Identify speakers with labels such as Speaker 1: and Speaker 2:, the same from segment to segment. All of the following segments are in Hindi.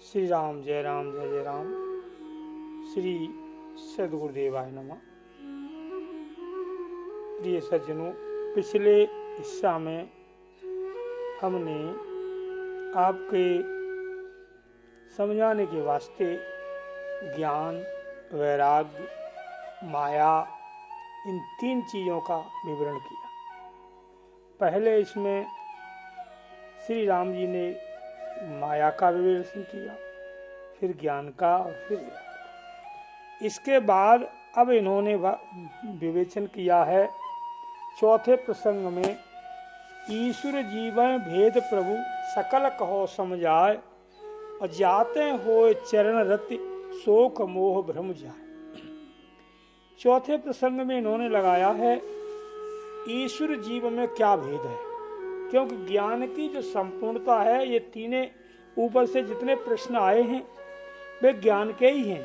Speaker 1: श्री राम जय जय राम। श्री सद्गुरुदेवाय नमः। प्रिय सज्जनों, पिछले हिस्सा में हमने आपके समझाने के वास्ते ज्ञान, वैराग्य, माया, इन तीन चीज़ों का विवरण किया। पहले इसमें श्री राम जी ने माया का विवेचन किया, फिर ज्ञान का और फिर वैराग्य का। इसके बाद अब इन्होंने विवेचन किया है चौथे प्रसंग में, ईश्वर जीवन भेद प्रभु सकल कहो समझाए, और जाते हो चरण रति शोक मोह भ्रम जाए। चौथे प्रसंग में इन्होंने लगाया है ईश्वर जीव में क्या भेद है, क्योंकि ज्ञान की जो संपूर्णता है, ये तीने ऊपर से जितने प्रश्न आए हैं वे ज्ञान के ही हैं।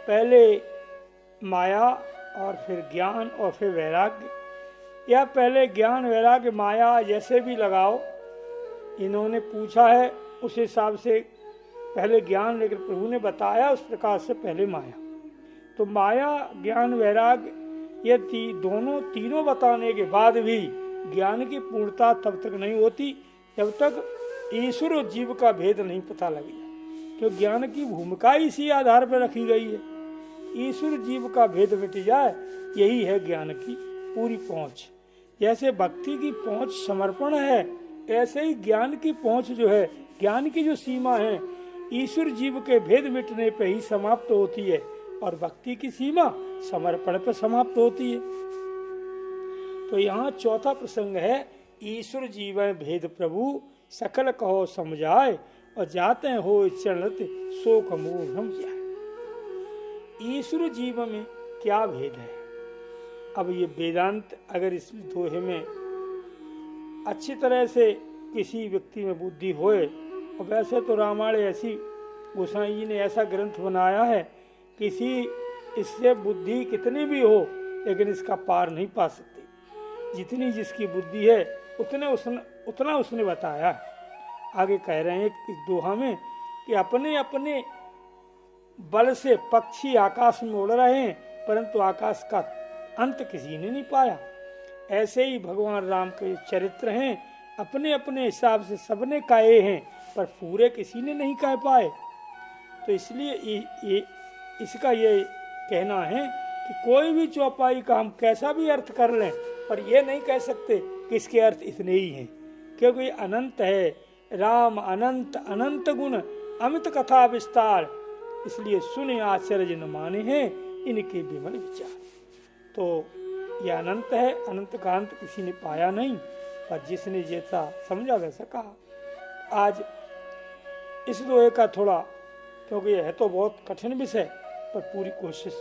Speaker 1: पहले माया और फिर ज्ञान और फिर वैराग्य, या पहले ज्ञान वैराग्य माया जैसे भी लगाओ, इन्होंने पूछा है उस हिसाब से पहले ज्ञान, लेकिन प्रभु ने बताया उस प्रकार से पहले माया। तो माया ज्ञान वैराग्य ये दोनों तीनों बताने के बाद भी ज्ञान की पूर्णता तब तक नहीं होती जब तक ईश्वर और जीव का भेद नहीं पता लगेगा, क्योंकि ज्ञान की भूमिका इसी आधार पर रखी गई है। ईश्वर जीव का भेद मिट जाए, यही है ज्ञान की पूरी पहुंच। जैसे भक्ति की पहुंच समर्पण है, ऐसे ही ज्ञान की पहुंच जो है, ज्ञान की जो सीमा है, ईश्वर जीव के भेद मिटने पर ही समाप्त होती है, और भक्ति की सीमा समर्पण पर समाप्त होती है। तो यहाँ चौथा प्रसंग है, ईश्वर जीव भेद प्रभु सकल कहो समझाए, और जाते हो चरणत शोक मोह भ्रम जाए। ईश्वर जीव में क्या भेद है? अब ये वेदांत अगर इस दोहे में अच्छी तरह से किसी व्यक्ति में बुद्धि होए, और वैसे तो रामायण ऐसी, गोसाई जी ने ऐसा ग्रंथ बनाया है, किसी इससे बुद्धि कितनी भी हो लेकिन इसका पार नहीं पा सकती। जितनी जिसकी बुद्धि है उतना उसने बताया है। आगे कह रहे हैं इस दोहा में कि अपने अपने बल से पक्षी आकाश में उड़ रहे हैं, परंतु आकाश का अंत किसी ने नहीं पाया। ऐसे ही भगवान राम के चरित्र हैं, अपने अपने हिसाब से सबने कहे हैं, पर पूरे किसी ने नहीं कह पाए। तो इसलिए इसका ये कहना है कि कोई भी चौपाई का हम कैसा भी अर्थ कर लें, पर ये नहीं कह सकते कि इसके अर्थ इतने ही हैं, क्योंकि अनंत है। राम अनंत अनंत गुण अमित कथा विस्तार, इसलिए सुने आश्चर्य न माने हैं इनके विमल विचार। तो ये अनंत है, अनंत का अंत किसी ने पाया नहीं, पर जिसने जैसा समझा वैसा कहा। आज इस दोहे का थोड़ा, क्योंकि यह है तो बहुत कठिन विषय, पर पूरी कोशिश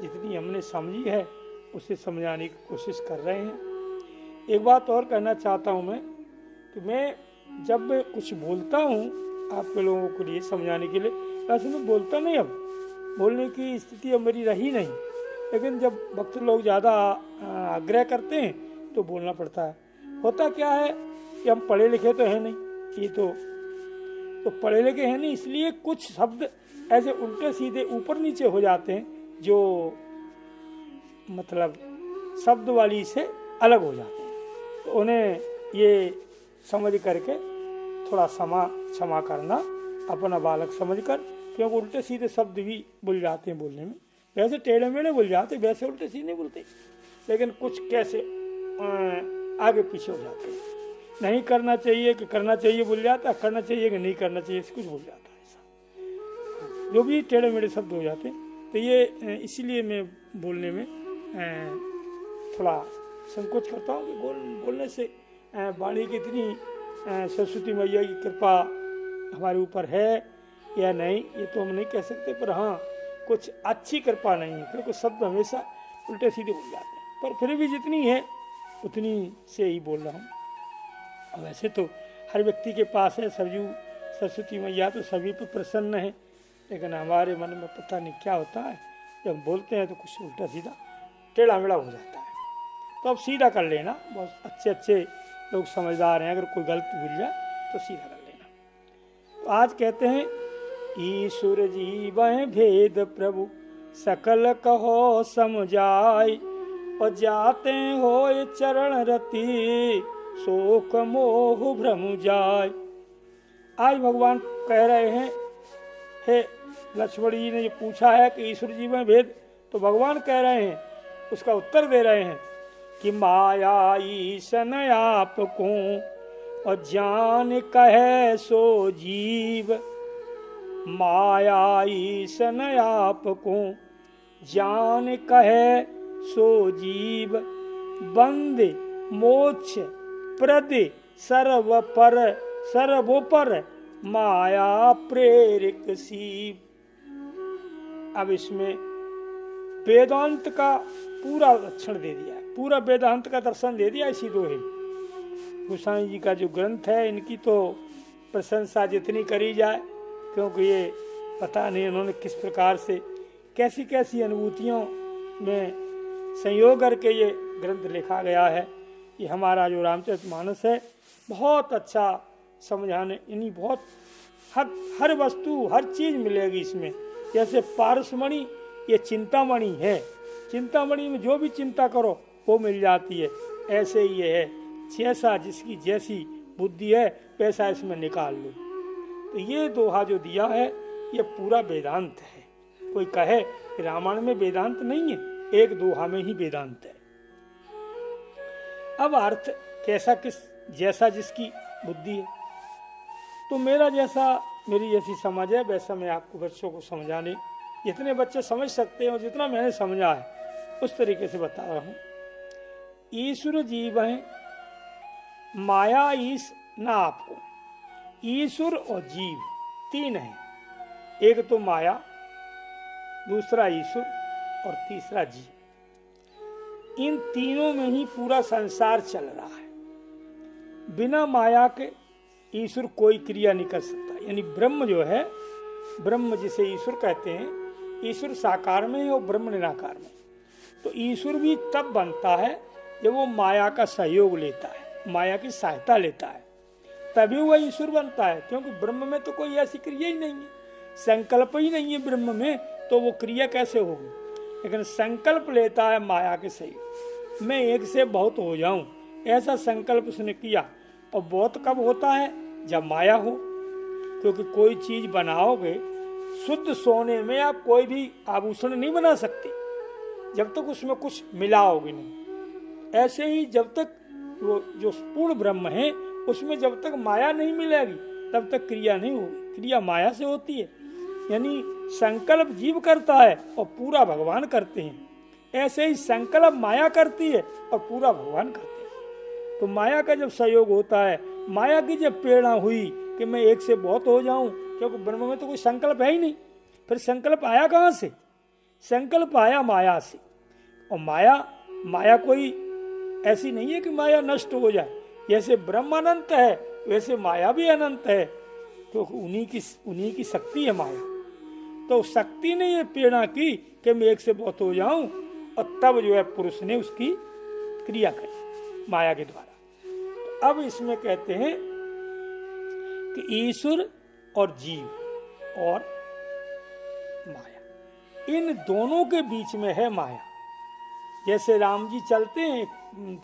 Speaker 1: जितनी हमने समझी है उसे समझाने की कोशिश कर रहे हैं। एक बात और कहना चाहता हूँ मैं, कि मैं जब कुछ बोलता हूँ आपके लोगों के लिए समझाने के लिए, वैसे मैं बोलता नहीं, अब बोलने की स्थिति अब मेरी रही नहीं, लेकिन जब भक्त लोग ज़्यादा आग्रह करते हैं तो बोलना पड़ता है। होता क्या है कि हम पढ़े लिखे तो हैं नहीं, ये तो पढ़े लिखे हैं नहीं, इसलिए कुछ शब्द ऐसे उल्टे सीधे ऊपर नीचे हो जाते हैं, जो मतलब शब्द वाली से अलग हो जाते हैं। तो उन्हें ये समझ करके थोड़ा क्षमा करना, अपना बालक समझकर, क्योंकि उल्टे सीधे शब्द भी भूल जाते हैं बोलने में। वैसे टेढ़े मेढ़े भूल जाते, वैसे उल्टे सीधे बोलते, लेकिन कुछ कैसे आगे पीछे हो जाते हैं। नहीं करना चाहिए कि करना चाहिए भूल जाता, करना चाहिए कि नहीं करना चाहिए कुछ भूल जाता है, ऐसा जो भी टेढ़े मेढ़े शब्द हो जाते हैं। तो ये इसीलिए मैं बोलने में थोड़ा संकोच करता हूँ कि बोलने से वाणी की इतनी सरस्वती मैया की कृपा हमारे ऊपर है या नहीं, ये तो हम नहीं कह सकते, पर हाँ कुछ अच्छी कृपा नहीं है, क्योंकि शब्द हमेशा उल्टे सीधे बोल जाते हैं। पर फिर भी जितनी है उतनी से ही बोल रहा हूँ। वैसे तो हर व्यक्ति के पास है सरजू सरस्वती मैया, तो सभी पर प्रसन्न है, लेकिन हमारे मन में पता नहीं क्या होता है, जब बोलते हैं तो कुछ उल्टा सीधा टेढ़ा मेढ़ा हो जाता है। तो अब सीधा कर लेना, बहुत अच्छे लोग समझदार हैं, अगर कोई गलत भूल जाए तो सीधा कर लेना। तो आज कहते हैं ईश्वर जीव भेद प्रभु सकल कहो समझाय, और जाते हो चरण रति शोक मोह भ्रम जाय। आज भगवान कह रहे हैं, हे लक्ष्मण जी ने जो पूछा है कि ईश्वर जी में भेद, तो भगवान कह रहे हैं, उसका उत्तर दे रहे हैं कि माया ईशन आप को और जान कहे सो जीव। माया ईशन आप को जान कहे सो जीव, बंदे मोक्ष प्रद सर्वोपर माया प्रेरिक शिव। अब इसमें वेदांत का पूरा लक्षण दे दिया, पूरा वेदांत का दर्शन दे दिया इसी दोहे। गोस्वामी जी का जो ग्रंथ है, इनकी तो प्रशंसा जितनी करी जाए, क्योंकि ये पता नहीं उन्होंने किस प्रकार से कैसी कैसी अनुभूतियों में संयोग करके ये ग्रंथ लिखा गया है। ये हमारा जो रामचरितमानस है बहुत अच्छा समझाने, इन्हीं बहुत हर वस्तु हर चीज मिलेगी इसमें। जैसे पारसमणि ये चिंतामणि है, चिंतामणि में जो भी चिंता करो वो मिल जाती है। ऐसे ही ये है, जैसा जिसकी जैसी बुद्धि है वैसा इसमें निकाल लो। तो ये दोहा जो दिया है ये पूरा वेदांत है। कोई कहे कि रामायण में वेदांत नहीं है, एक दोहा में ही वेदांत है। अब अर्थ कैसा किस जैसा जिसकी बुद्धि है, तो मेरी जैसी समझ है वैसा मैं आपको बच्चों को समझाने, जितने बच्चे समझ सकते हैं और जितना मैंने समझा है उस तरीके से बता रहा हूं। ईश्वर जीव है, माया ईश ना आपको। ईश्वर और जीव तीन है, एक तो माया, दूसरा ईश्वर और तीसरा जीव। इन तीनों में ही पूरा संसार चल रहा है। बिना माया के ईश्वर कोई क्रिया नहीं कर सकता। यानी ब्रह्म जो है, ब्रह्म जिसे ईश्वर कहते हैं, ईश्वर साकार में है और ब्रह्म निराकार में। तो ईश्वर भी तब बनता है जब वो माया का सहयोग लेता है, माया की सहायता लेता है, तभी वह ईश्वर बनता है। क्योंकि ब्रह्म में तो कोई ऐसी क्रिया ही नहीं है, संकल्प ही नहीं है ब्रह्म में, तो वो क्रिया कैसे होगी। लेकिन संकल्प लेता है माया के सहयोग, मैं एक से बहुत हो जाऊं, ऐसा संकल्प उसने किया। और बहुत कब होता है, जब माया हो। क्योंकि कोई चीज बनाओगे, शुद्ध सोने में आप कोई भी आभूषण नहीं बना सकते जब तक उसमें कुछ मिलाओगे नहीं। ऐसे ही जब तक वो जो पूर्ण ब्रह्म है उसमें जब तक माया नहीं मिलेगी तब तक क्रिया नहीं होगी। क्रिया माया से होती है, यानी संकल्प जीव करता है और पूरा भगवान करते हैं। ऐसे ही संकल्प माया करती है और पूरा भगवान करते हैं। तो माया का जब सहयोग होता है, माया की जब प्रेरणा हुई कि मैं एक से बहुत हो जाऊं, क्योंकि ब्रह्म में तो कोई संकल्प है ही नहीं, फिर संकल्प आया कहां से? संकल्प आया माया से। और माया कोई ऐसी नहीं है कि माया नष्ट हो जाए। जैसे ब्रह्म अनंत है वैसे माया भी अनंत है, क्योंकि उन्हीं की शक्ति है माया। तो शक्ति ने ये प्रेरणा की कि मैं एक से बहुत हो जाऊं, और तब जो है पुरुष ने उसकी क्रिया करी माया के द्वारा। तो अब इसमें कहते हैं कि ईश्वर और जीव और माया, इन दोनों के बीच में है माया। जैसे राम जी चलते हैं,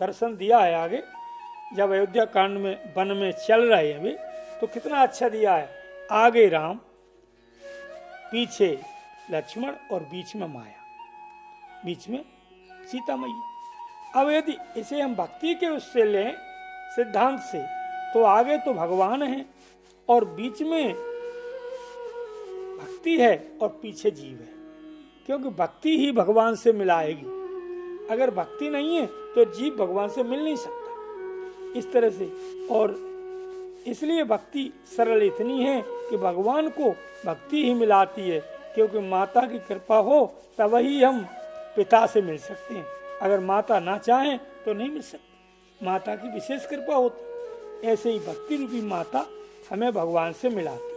Speaker 1: दर्शन दिया है आगे, जब अयोध्या कांड में वन में चल रहे हैं वे, तो कितना अच्छा दिया है। आगे राम, पीछे लक्ष्मण और बीच में माया, बीच में सीता मैया। अब यदि इसे हम भक्ति के उससे लें, सिद्धांत से, तो आगे तो भगवान है और बीच में भक्ति है और पीछे जीव है। क्योंकि भक्ति ही भगवान से मिलाएगी। अगर भक्ति नहीं है तो जीव भगवान से मिल नहीं सकता इस तरह से। और इसलिए भक्ति सरल इतनी है कि भगवान को भक्ति ही मिलाती है। क्योंकि माता की कृपा हो तब ही हम पिता से मिल सकते हैं। अगर माता ना चाहें तो नहीं मिल सकती, माता की विशेष कृपा होती। ऐसे ही भक्ति रूपी माता हमें भगवान से मिलाती।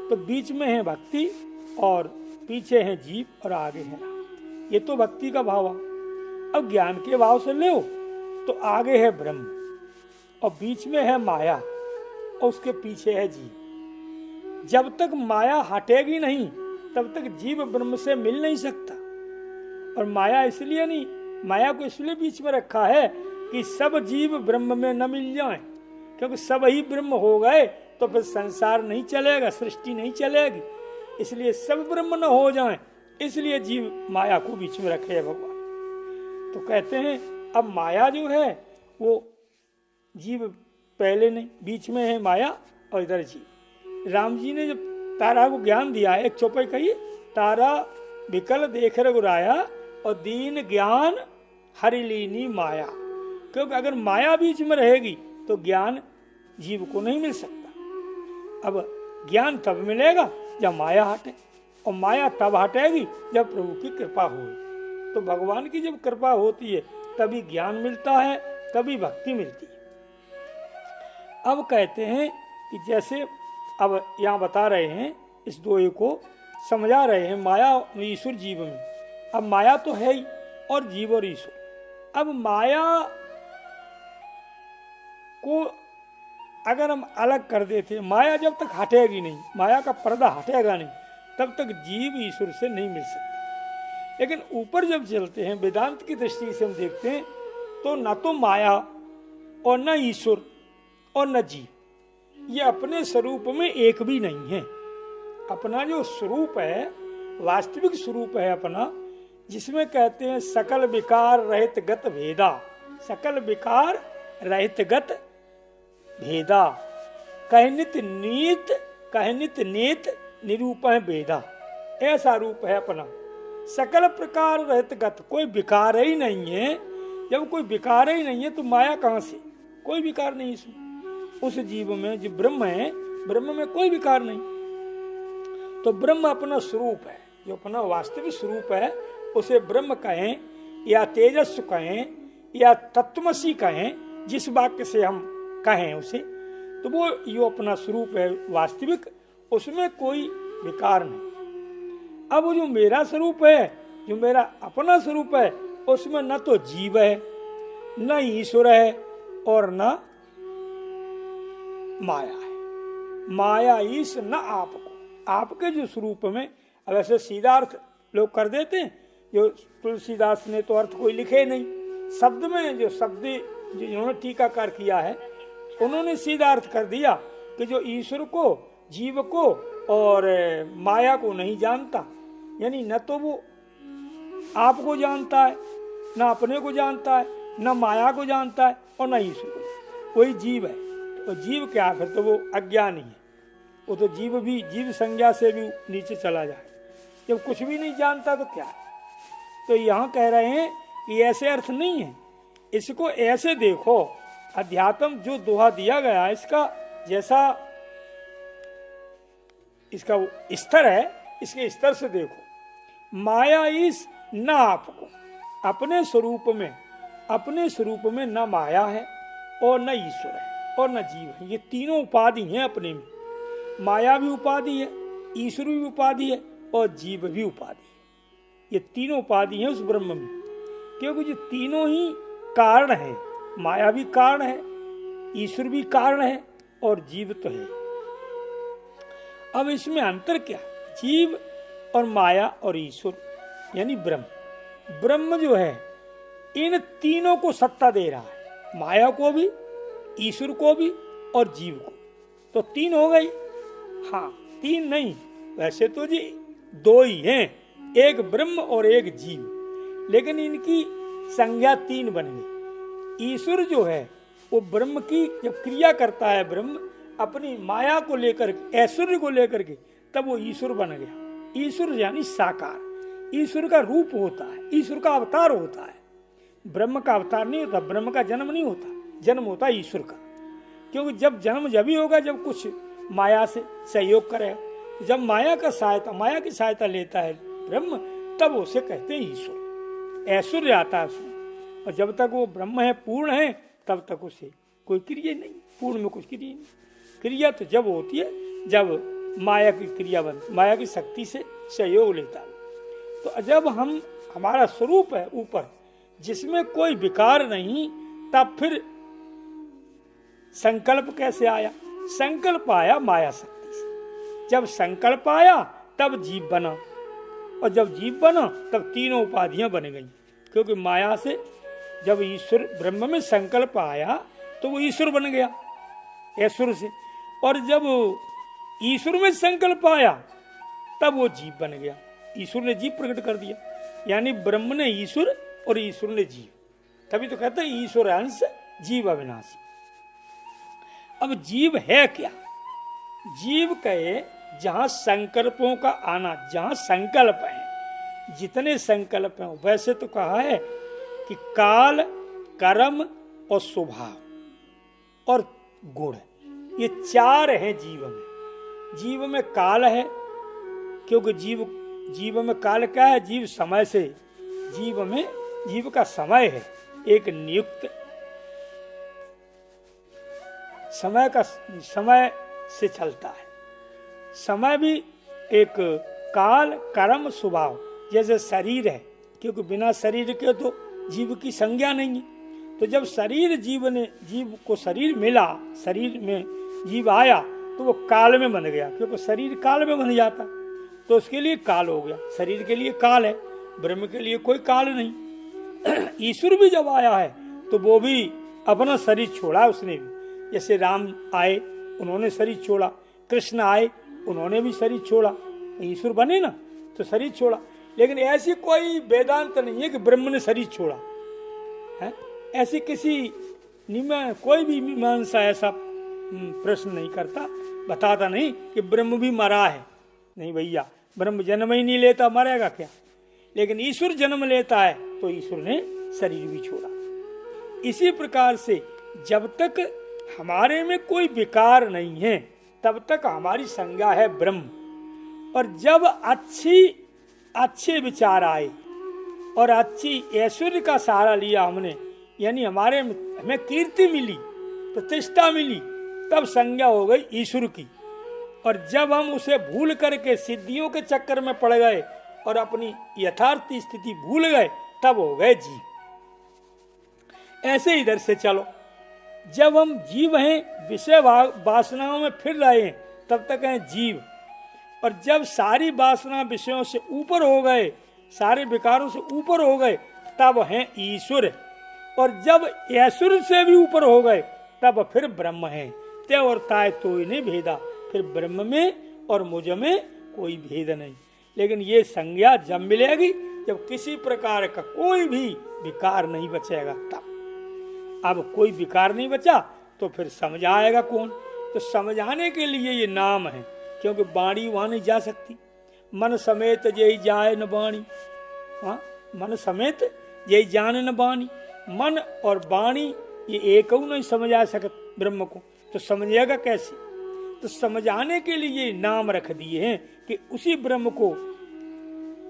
Speaker 1: तो बीच में है भक्ति और पीछे है जीव और आगे है राम। ये तो भक्ति का भाव। अब ज्ञान के भाव से ले तो आगे है ब्रह्म और बीच में है माया और उसके पीछे है जीव। जब तक माया हटेगी नहीं तब तक जीव ब्रह्म से मिल नहीं सकता। और माया इसलिए नहीं, माया को इसलिए बीच में रखा है कि सब जीव ब्रह्म में न मिल जाएं, क्योंकि सब ही ब्रह्म हो गए तो फिर संसार नहीं चलेगा, सृष्टि नहीं चलेगी। इसलिए सब ब्रह्म न हो जाएं, इसलिए जीव माया को बीच में रखे है भगवान। तो कहते हैं अब माया जो है वो जीव पहले नहीं, बीच में है माया और इधर जीव। राम जी ने जब तारा को ज्ञान दिया है, एक चौपाई कही, तारा विकल देख रघुराया और दीन ज्ञान हरिलीनी माया। क्योंकि अगर माया बीच में रहेगी तो ज्ञान जीव को नहीं मिल सकता। अब ज्ञान तब मिलेगा जब माया हटे, और माया तब हटेगी जब प्रभु की कृपा होगी। तो भगवान की जब कृपा होती है तभी ज्ञान मिलता है, तभी भक्ति मिलती है। अब कहते हैं कि जैसे अब यहाँ बता रहे हैं, इस दोहे को समझा रहे हैं माया और ईश्वर जीव में। अब माया तो है ही और जीव और ईश्वर। अब माया को अगर हम अलग कर देते, माया जब तक हटेगी नहीं, माया का पर्दा हटेगा नहीं, तब तक जीव ईश्वर से नहीं मिल सकता। लेकिन ऊपर जब चलते हैं वेदांत की दृष्टि से हम देखते हैं तो न तो माया और न ईश्वर और न जीव, ये अपने स्वरूप में एक भी नहीं है। अपना जो स्वरूप है, वास्तविक स्वरूप है अपना, जिसमें कहते हैं सकल विकार रहित गत भेदा, सकल विकार रहित गत भेदा, कहनित नीत कहनित नेत निरूपण भेदा। ऐसा रूप है अपना, सकल प्रकार रहित गत, कोई विकार ही नहीं है। जब कोई विकार ही नहीं है तो माया कहाँ से, कोई विकार नहीं इसमें। उस जीव में जो ब्रह्म है, ब्रह्म में कोई विकार नहीं। तो ब्रह्म अपना स्वरूप है, जो अपना वास्तविक स्वरूप है उसे ब्रह्म कहें या तेजस्व कहें या तत्वमसी कहें, जिस वाक्य से हम कहें उसे, तो वो यो अपना स्वरूप है वास्तविक, उसमें कोई विकार नहीं। अब वो जो मेरा स्वरूप है, जो मेरा अपना स्वरूप है, उसमें न तो जीव है, न ईश्वर है और न माया है। माया ईश न आपको, आपके जो स्वरूप में, अब ऐसे सीधा अर्थ लोग कर देते हैं, जो तुलसीदास ने तो अर्थ कोई लिखे नहीं, शब्द में जो शब्द जिन्होंने टीकाकार किया है उन्होंने सीधा अर्थ कर दिया कि जो ईश्वर को, जीव को और माया को नहीं जानता, यानी न तो वो आपको जानता है, न अपने को जानता है, न माया को जानता है और न ईश्वर को, वही जीव है। तो जीव क्या, फिर तो वो अज्ञानी है, वो तो जीव भी, जीव संज्ञा से भी नीचे चला जाए। जब कुछ भी नहीं जानता तो क्या है। तो यहाँ कह रहे हैं कि ऐसे अर्थ नहीं है, इसको ऐसे देखो, अध्यात्म जो दोहा दिया गया इसका जैसा इसका स्तर है, इसके स्तर से देखो। माया इस न आपको, अपने स्वरूप में न माया है और न ईश्वर है और न जीव है। ये तीनों उपाधि हैं अपने में, माया भी उपाधि है, ईश्वर भी उपाधि है और जीव भी उपाधि है। ये तीनों उपाधि हैं उस ब्रह्म में, क्योंकि ये तीनों ही कारण हैं। माया भी कारण है, ईश्वर भी कारण है और जीव तो है। अब इसमें अंतर क्या, जीव और माया और ईश्वर यानी ब्रह्म। ब्रह्म जो है इन तीनों को सत्ता दे रहा है, माया को भी, ईश्वर को भी और जीव को। तो तीन हो गई। हाँ, तीन नहीं, वैसे तो जी दो ही हैं, एक ब्रह्म और एक जीव, लेकिन इनकी संज्ञा तीन बन गई। ईश्वर जो है वो ब्रह्म की जब क्रिया करता है, ब्रह्म अपनी माया को लेकर, ऐश्वर्य को लेकर के, तब वो ईश्वर बन गया। ईश्वर यानी साकार, ईश्वर का रूप होता है, ईश्वर का अवतार होता है। ब्रह्म का अवतार नहीं होता, ब्रह्म का जन्म नहीं होता, जन्म होता है ईश्वर का। क्योंकि जब जन्म जब ही होगा जब कुछ माया से सहयोग करे। जब माया की सहायता लेता है ब्रह्म, तब उसे कहते हैं ईश्वर, ऐश्वर्य आता है उसमें। और जब तक वो ब्रह्म है, पूर्ण है, तब तक उसे कोई क्रिया नहीं, पूर्ण में कुछ क्रिया नहीं। क्रिया तो जब होती है जब माया की क्रिया बनती, माया की शक्ति से सहयोग लेता है। तो जब हमारा स्वरूप है ऊपर, जिसमें कोई विकार नहीं, तब फिर संकल्प कैसे आया? संकल्प आया माया शक्ति से। जब संकल्प आया तब जीव बना, और जब जीव बना तब तीनों उपाधियां बन गई। क्योंकि माया से जब ईश्वर ब्रह्म में संकल्प आया तो वो ईश्वर बन गया ईश्वर से, और जब ईश्वर में संकल्प आया तब वो जीव बन गया। ईश्वर ने जीव प्रकट कर दिया, यानी ब्रह्म ने ईश्वर और ईश्वर ने जीव। तभी तो कहते हैं ईश्वर अंश जीव अविनाशी। अब जीव है क्या? जीव कहे जहां संकल्पों का आना, जहां संकल्प है, जितने संकल्प हैं। वैसे तो कहा है कि काल, कर्म और स्वभाव और गुण, ये चार हैं जीव में। जीव में काल है, क्योंकि जीव में काल क्या है? जीव समय से, जीव का समय है एक नियुक्त समय से चलता है। समय भी एक काल, कर्म, स्वभाव। जैसे शरीर है, क्योंकि बिना शरीर के तो जीव की संज्ञा नहीं है। तो जब जीव को शरीर मिला, शरीर में जीव आया तो वो काल में बन गया, क्योंकि शरीर काल में बन जाता, तो उसके लिए काल हो गया। शरीर के लिए काल है, ब्रह्म के लिए कोई काल नहीं। ईश्वर भी जब आया है तो वो भी अपना शरीर छोड़ा उसने भी। जैसे राम आए, उन्होंने शरीर छोड़ा, कृष्ण आए, उन्होंने भी शरीर छोड़ा। ईश्वर बने ना तो शरीर छोड़ा। लेकिन ऐसी कोई वेदांत नहीं है कि ब्रह्म ने शरीर छोड़ा है। ऐसी किसी कोई भी मीमांसा ऐसा प्रश्न नहीं करता, बताता नहीं कि ब्रह्म भी मरा है। नहीं भैया, ब्रह्म जन्म ही नहीं लेता, मरेगा क्या? लेकिन ईश्वर जन्म लेता है तो ईश्वर ने शरीर भी छोड़ा। इसी प्रकार से जब तक हमारे में कोई विकार नहीं है तब तक हमारी संज्ञा है ब्रह्म। और जब अच्छे विचार आए और अच्छी ऐश्वर्य का सहारा लिया हमने, यानी हमें कीर्ति मिली, प्रतिष्ठा मिली, तब संज्ञा हो गई ईश्वर की। और जब हम उसे भूल करके सिद्धियों के चक्कर में पड़ गए और अपनी यथार्थ स्थिति भूल गए, तब हो गए जीव। ऐसे इधर से चलो, जब हम जीव हैं, विषय वासनाओं में फिर रहे हैं, तब तक हैं जीव। और जब सारी वासना विषयों से ऊपर हो गए, सारे विकारों से ऊपर हो गए, तब हैं ईश्वर। और जब ईश्वर से भी ऊपर हो गए तब फिर ब्रह्म है। ते और ताय तो नहीं भेदा, फिर ब्रह्म में और मुझ में कोई भेद नहीं। लेकिन ये संज्ञा जब मिलेगी जब किसी प्रकार का कोई भी विकार नहीं बचेगा तब। अब कोई विकार नहीं बचा तो फिर समझाएगा कौन? तो समझाने के लिए ये नाम है, क्योंकि बाणी वहां नहीं जा सकती। मन समेत जय जाए न बाणी, मन समेत जय जान न बाणी। मन और बाणी ये एक नहीं समझा सकत ब्रह्म को, तो समझेगा कैसे? तो समझाने के लिए नाम रख दिए हैं कि उसी ब्रह्म को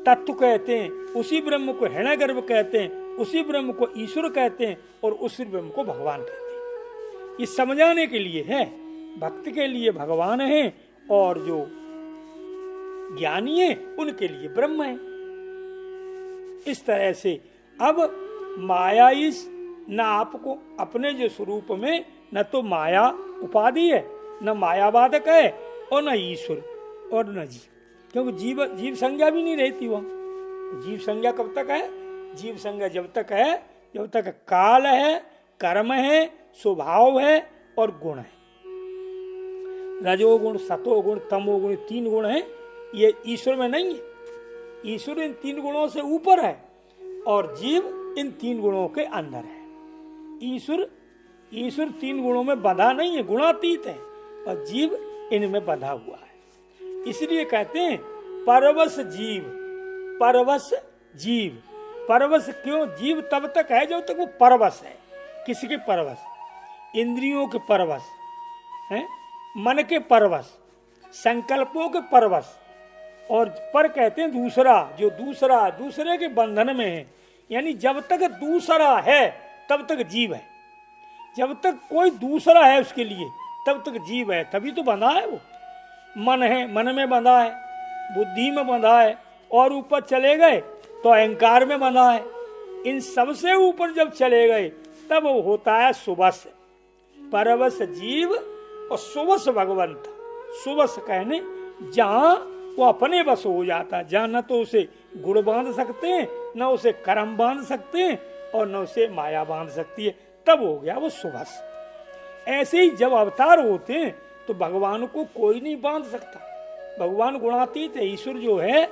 Speaker 1: तत्व कहते हैं, उसी ब्रह्म को हिरण्यगर्भ कहते हैं, उसी ब्रह्म को ईश्वर कहते हैं और उसी ब्रह्म को भगवान कहते हैं। ये समझाने के लिए है, भक्त के लिए भगवान है और जो ज्ञानी है उनके लिए ब्रह्म है। इस तरह से अब माया इस न आपको अपने जो स्वरूप में न तो माया उपाधि है, न मायावादक है और न ईश्वर और न जीव, क्योंकि जीव संज्ञा भी नहीं रहती वहां। जीव संज्ञा कब तक है? जीव संज्ञा जब तक है जब तक काल है, कर्म है, स्वभाव है और गुण है। रजोगुण, सतोगुण, तमोगुण, तीन गुण हैं। ये ईश्वर में नहीं है। ईश्वर इन तीन गुणों से ऊपर है और जीव इन तीन गुणों के अंदर है। ईश्वर तीन गुणों में बंधा नहीं है, गुणातीत है, और जीव इनमें बंधा हुआ है। इसलिए कहते हैं परवश जीव। परवश जीव, परवश क्यों? जीव तब तक है जब तक वो परवश है। किसके परवश? इंद्रियों के परवश है, मन के परवश, संकल्पों के परवश। और पर कहते हैं दूसरा, जो दूसरे के बंधन में है। यानी जब तक दूसरा है तब तक जीव है। जब तक कोई दूसरा है उसके लिए तब तक जीव है, तभी तो बंधा है वो। मन है, मन में बंधा है, बुद्धि में बंधा है, और ऊपर चले गए तो अहंकार में बंधा है। इन सबसे ऊपर जब चले गए तब वो होता है सुवस। परवश जीव और सुवस भगवंत। सुवस कहने जहां वो अपने बस हो जाता है, जहां न तो उसे गुण बांध सकते हैं, न उसे कर्म बांध सकते हैं, और न उसे माया बांध सकती है, तब हो गया वो सुभस। ऐसे ही जब अवतार होते हैं तो भगवान को कोई नहीं बांध सकता। भगवान गुणातीत है। ईश्वर जो है,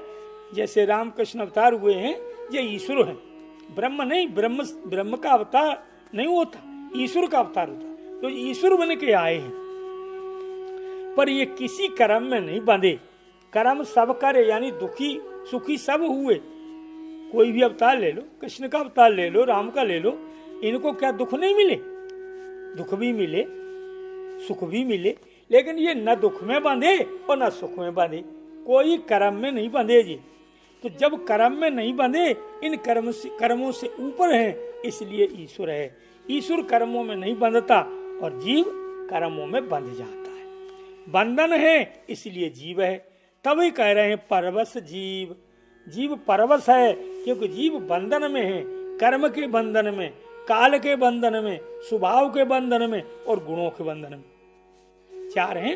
Speaker 1: जैसे रामकृष्ण अवतार हुए हैं, ये ईश्वर है, ब्रह्म नहीं। ब्रह्म का अवतार नहीं होता, ईश्वर का अवतार होता। तो ईश्वर बन के आए हैं, पर ये किसी कर्म में नहीं बंधे। कर्म सब करे, यानी दुखी सुखी सब हुए। कोई भी अवतार ले लो, कृष्ण का अवतार ले लो, राम का ले लो, इनको क्या दुख नहीं मिले? दुख भी मिले, सुख भी मिले, लेकिन ये न दुख में बंधे और न सुख में बंधे, कोई कर्म में नहीं बंधे जी। तो जब कर्म में नहीं बंधे, इन कर्मों से ऊपर हैं, इसलिए ईश्वर है। ईश्वर कर्मों में नहीं बंधता और जीव कर्मों में बंध जाता है। बंधन है इसलिए जीव है। तभी कह रहे हैं परवश जीव। जीव परवश है क्योंकि जीव बंधन में है, कर्म के बंधन में, काल के बंधन में, स्वभाव के बंधन में और गुणों के बंधन में। चार हैं,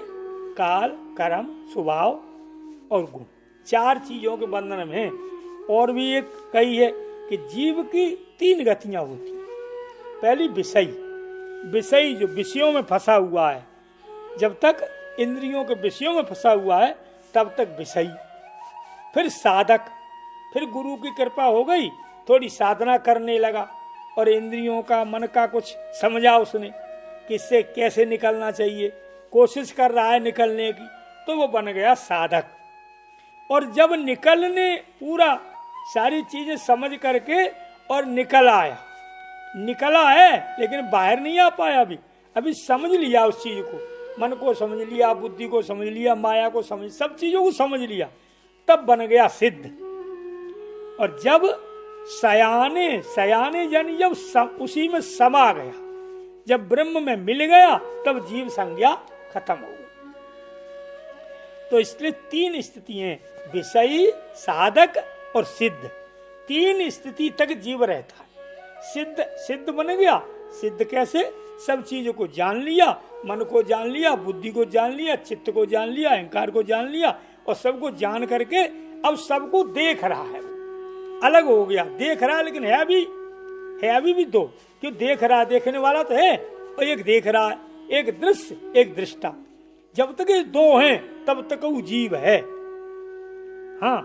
Speaker 1: काल, कर्म, स्वभाव और गुण। चार चीजों के बंधन में है। और भी एक कही है कि जीव की तीन गतियां होती हैं। पहली विषय, विषय जो विषयों में फंसा हुआ है, जब तक इंद्रियों के विषयों में फंसा हुआ है तब तक विषय। फिर साधक, फिर गुरु की कृपा हो गई, थोड़ी साधना करने लगा और इंद्रियों का, मन का कुछ समझा उसने कि इससे कैसे निकलना चाहिए, कोशिश कर रहा है निकलने की, तो वो बन गया साधक। और जब निकलने पूरा सारी चीजें समझ करके और निकला है, लेकिन बाहर नहीं आ पाया, अभी समझ लिया उस चीज को, मन को समझ लिया, बुद्धि को समझ लिया, माया को समझ, सब चीजों को समझ लिया, तब बन गया सिद्ध। और जब सयाने यानी जब उसी में समा गया, जब ब्रह्म में मिल गया, तब जीव संज्ञा खत्म हो गई। तो इसलिए तीन स्थितियां, विषयी, साधक और सिद्ध, तीन स्थिति तक जीव रहता है। सिद्ध बन गया। सिद्ध कैसे? सब चीजों को जान लिया, मन को जान लिया, बुद्धि को जान लिया, चित्त को जान लिया, अहंकार को जान लिया, और सबको जान करके अब सबको देख रहा है। अलग हो गया, देख रहा है, लेकिन है अभी भी दो। क्यों देख रहा है? देखने वाला तो है, और एक देख रहा है, एक दृश्य, एक दृष्टा। जब तक ये दो हैं तब तक वो जीव है। हाँ,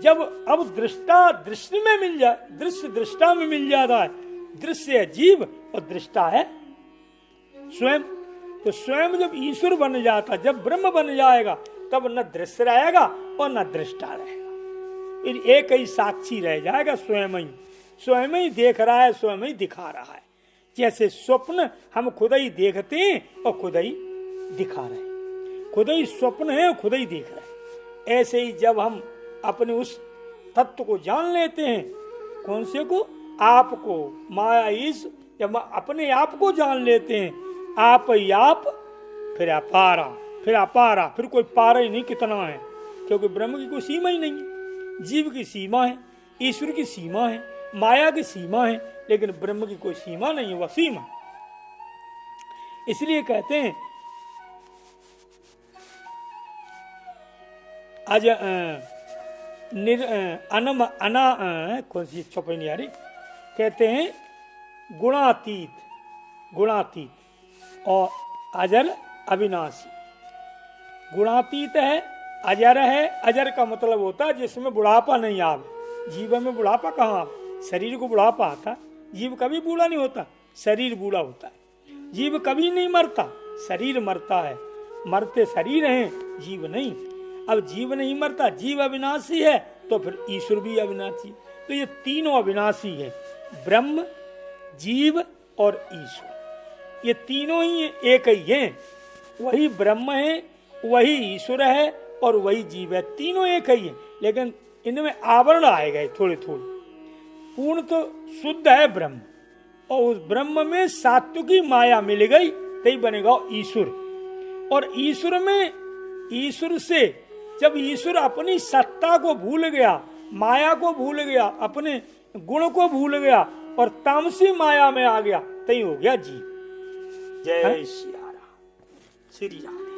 Speaker 1: जब अब दृष्टा दृश्य में मिल जाए, दृश्य दृष्टा में मिल जाता है, दृश्य है जीव और दृष्टा है स्वयं। तो स्वयं जब ईश्वर बन जाता, जब ब्रह्म बन जाएगा, तब न दृश्य रहेगा और न दृष्टा रहेगा, फिर एक ही साक्षी रह जाएगा, स्वयं ही देख रहा है, स्वयं ही दिखा रहा है। जैसे स्वप्न हम खुद ही देखते हैं और खुद ही दिखा रहे हैं, खुद ही स्वप्न है और खुद ही देख रहे हैं। ऐसे ही जब हम अपने उस तत्व को जान लेते हैं, कौन से को? आपको, माया ईश, जब अपने आप को जान लेते हैं, आप ही आप, फिर अपारा, फिर कोई पारा ही नहीं कितना है, क्योंकि ब्रह्म की कोई सीमा ही नहीं है। जीव की सीमा है, ईश्वर की सीमा है, माया की सीमा है, लेकिन ब्रह्म की कोई सीमा नहीं है, वह सीमा। इसलिए कहते हैं आज कौन सी चौपाई नहीं आ रही, कहते हैं गुणातीत और अजर अविनाशी। गुणातीत है, अजर है। अजर का मतलब होता है जिसमें बुढ़ापा नहीं आवे। जीवन में बुढ़ापा कहाँ आवे? शरीर को बुढ़ापा आता, जीव कभी बूढ़ा नहीं होता, शरीर बूढ़ा होता है। जीव कभी नहीं मरता, शरीर मरता है। मरते शरीर हैं, जीव नहीं। अब जीव नहीं मरता, जीव अविनाशी है, तो फिर ईश्वर भी अविनाशी। तो ये तीनों अविनाशी है, ब्रह्म, जीव और ईश्वर। ये तीनों ही एक ही हैं। वही ब्रह्म है, वही ईश्वर है और वही जीव है। तीनों एक ही है, लेकिन इनमें आवरण आए गए थोड़े थोड़े। पूर्ण तो शुद्ध है ब्रह्म, और उस ब्रह्म में सात्विकी माया मिल गई, तभी बनेगा ईश्वर। और ईश्वर में, ईश्वर से जब ईश्वर अपनी सत्ता को भूल गया, माया को भूल गया, अपने गुण को भूल गया और तामसी माया में आ गया, तभी हो गया जीव। जय श्री राम, श्री राम।